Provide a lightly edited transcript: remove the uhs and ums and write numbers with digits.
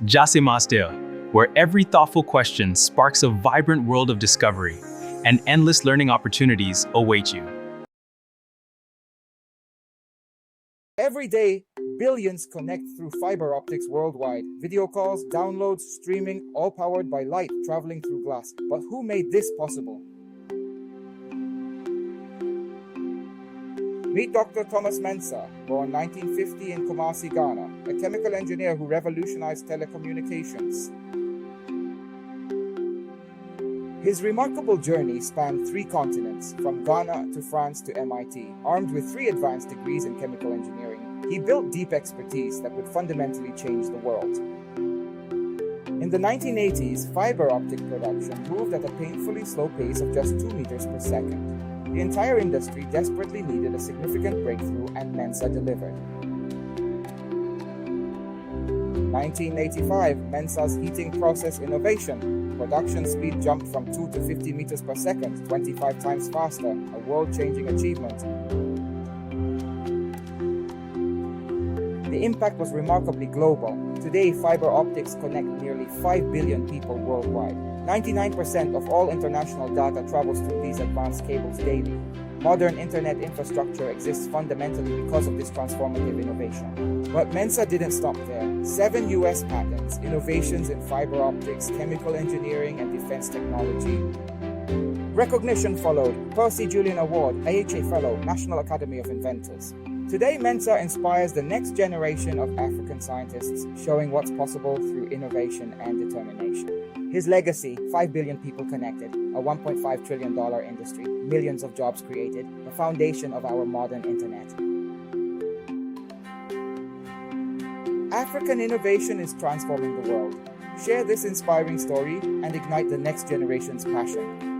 Jasimaster, where every thoughtful question sparks a vibrant world of discovery and endless learning opportunities await you. Every day, billions connect through fiber optics worldwide. Video calls, downloads, streaming, all powered by light traveling through glass. But who made this possible? Meet Dr. Owusu Mensah, born 1950 in Kumasi, Ghana, a chemical engineer who revolutionized telecommunications. His remarkable journey spanned 3 continents, from Ghana to France to MIT. Armed with 3 advanced degrees in chemical engineering, he built deep expertise that would fundamentally change the world. In the 1980s, fiber optic production moved at a painfully slow pace of just 2 meters per second. The entire industry desperately needed a significant breakthrough, and Mensah delivered. 1985, Mensah's heating process innovation. Production speed jumped from 2 to 50 meters per second, 25 times faster, a world-changing achievement. The impact was remarkably global. Today, fiber optics connect nearly 5 billion people worldwide. 99% of all international data travels through these advanced cables daily. Modern internet infrastructure exists fundamentally because of this transformative innovation. But Mensah didn't stop there. 7 US patents, innovations in fiber optics, chemical engineering, and defense technology. Recognition followed: Percy Julian Award, AHA Fellow, National Academy of Inventors. Today, Mensah inspires the next generation of African scientists, showing what's possible through innovation and determination. His legacy: 5 billion people connected, a $1.5 trillion industry, millions of jobs created, the foundation of our modern internet. African innovation is transforming the world. Share this inspiring story and ignite the next generation's passion.